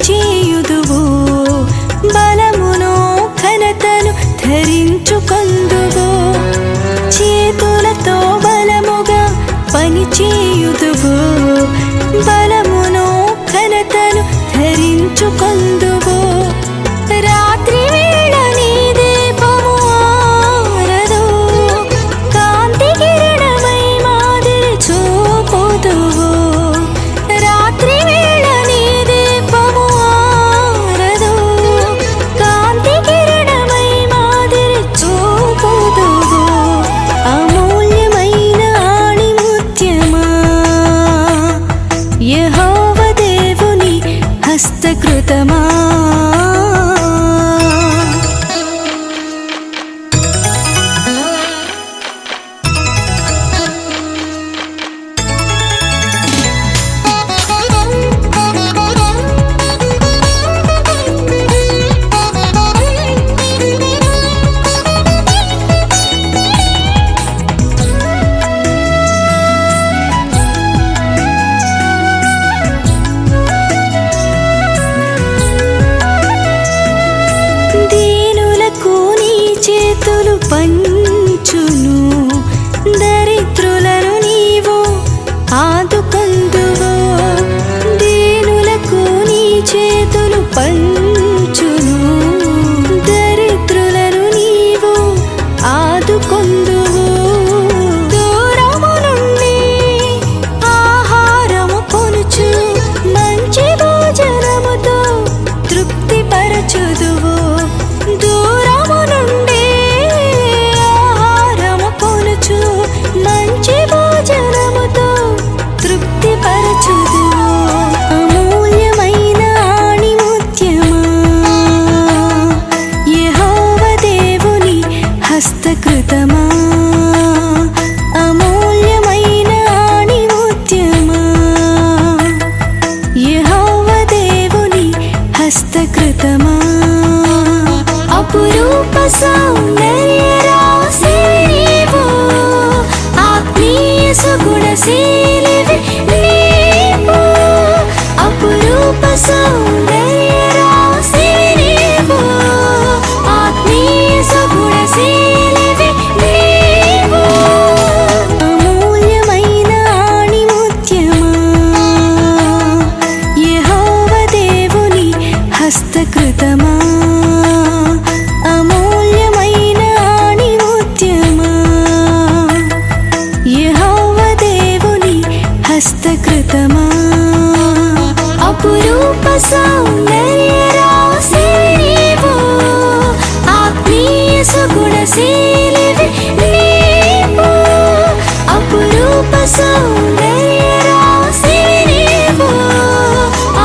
చేయుదువు బలమును ఘనతను ధరించుకొందువు చేతులతో బలముగా పని చేయుదువు బలమును ఘనతను ధరించుకొందువు రాత్రి వేళ నీ దీపము ఆరదు కాంతి కిరణమై మాదిరి చూపుదువు రాత్రి వేళ నీ దీపము ఆరదు కాంతి కిరణమై మాదిరి చూపుదువు అమూల్యమైన ఆణిముత్యమా యెహోవా దేవుని హస్తకృతమా చేతులు పంచును దరిద్రులను నీవు ఆదుకొందువు దీనులకు నీ చేతులు సౌందర్య రాశి నీవు, ఆత్మీయ సుగుణశీలివి నీవు, అపురూప సౌందర్య రాశి నీవు,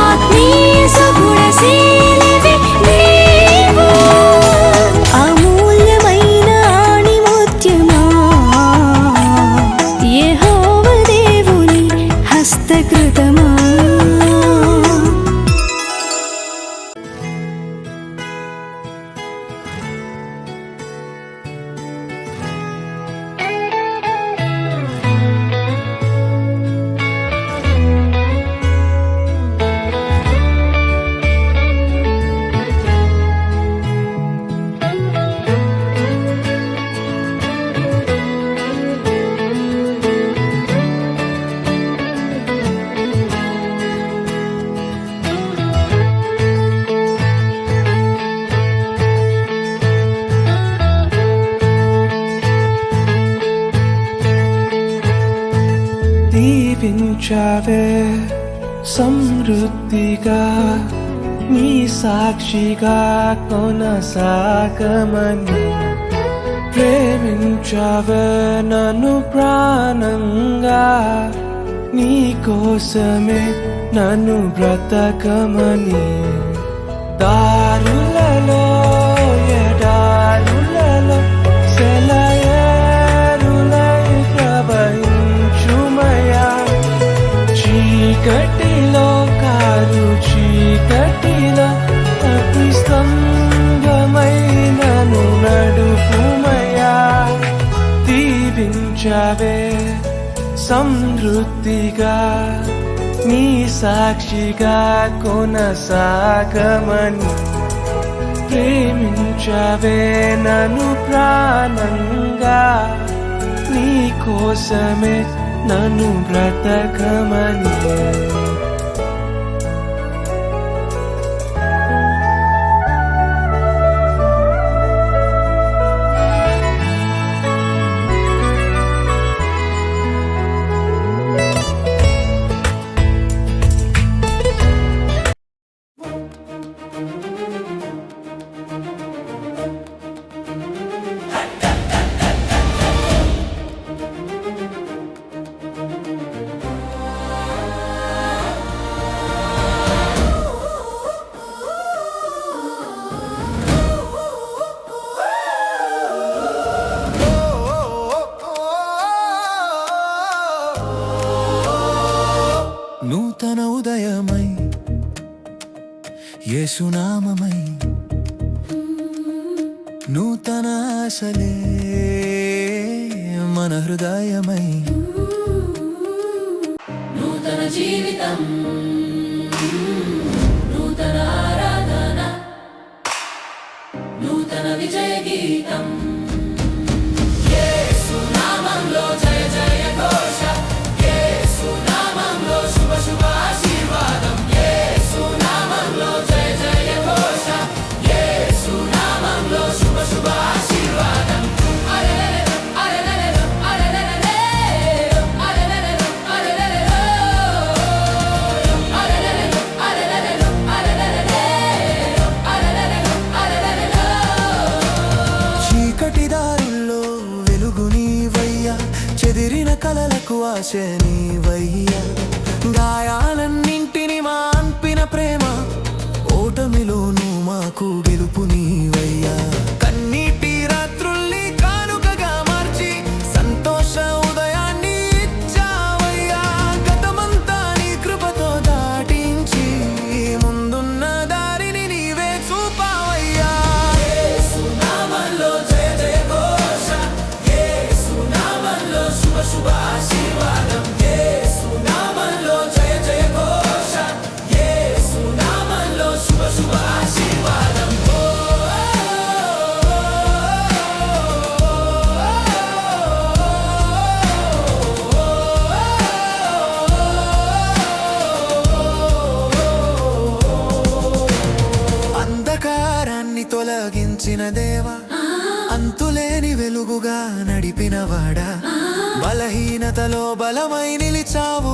ఆత్మీయ సుగుణశీలివి నీవు, అమూల్యమైన ఆణిముత్యమా యెహోవా దేవుని హస్తకృతమా. దీవించావే సమృద్ధిగా, నీ సాక్షిగా కొనసాగమని. ప్రేమించావే నన్ను ప్రాణంగా, నీ కోసమే నన్ను బ్రతకమని. దారులలో ఎడారులలో సెలయేరులై ప్రవహించుమయా, చీకటిలో కారు చీకటిలో అగ్ని స్తంభమై నన్ను నడుపుమయా. దీవించావే సమృద్ధిగా, నీ సాక్షిగా కొనసాగమని. ప్రేమించావే నన్ను ప్రాణంగా, నీ కోసమే నన్ను బ్రతకమని. నూతన ఉదయమై యేసునామమై, నూతన ఆశలే మన హృదయమై, నూతన జీవితం, నూతన ఆరాధన, నూతన విజయ గీతం. యేసు నామంలో జయ జయ ఘోష, యేసు నామంలో శుభ శుభ ఆశీర్వాదం. యేసు నామంలో జయ జయ ఘోష, యేసు నామంలో శుభ శుభ ఆశీర్వాదం. అరెరెరె అరెరెరె అరెరెరె అరెరెరె అరెరెరె చీకటి దారుల్లో వెలుగు నీవయ్యా, చెదిరిన కలలకు ఆశ నీవయ్యా. గాయాలన్నింటిని మాన్పిన ప్రేమ, ఓటమిలోనూ మాకు గెలుపు నీవయ్యా. కన్నీటి రాత్రుల్ని కానుకగా మార్చి సంతోష ఉదయాన్ని ఇచ్చావయ్యా. గతమంతా నీ కృపతో దాటించి ముందున్న దారిని నీవే చూపావయ్యా. యేసు నామంలో జయ జయ ఘోష, యేసు నామంలో శుభ శుభ ఆశీర్వాదం. యేసు నామంలో జయ జయ ఘోష, యేసు నామంలో శుభ శుభ ఆశీర్వాదం. అంధకారాన్ని తొలగించిన దేవా, అంతులేని వెలుగుగా నడిపినవాడా, బలహీనతలో బలమై నిలిచావు,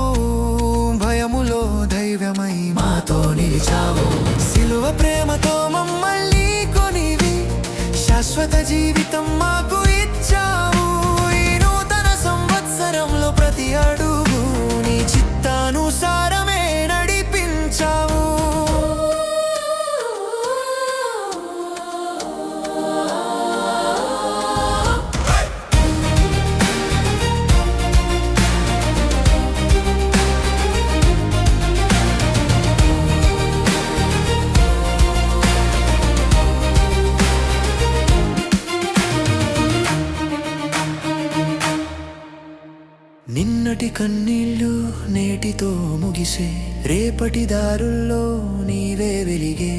భయములో ధైర్యమై మాతో నిలిచావు. సిలువ ప్రేమతో మమ్మల్ని కొనివి, శాశ్వత జీవితం మాకు ఇచ్చావు. ఈ నూతన సంవత్సరంలో ప్రతి అడుగు నీ చిత్తానుసారమే నడిపించావు. నిన్నటి కన్నీళ్ళు నేటితో ముగిసే, రేపటి దారుల్లో నీవే వెలిగే.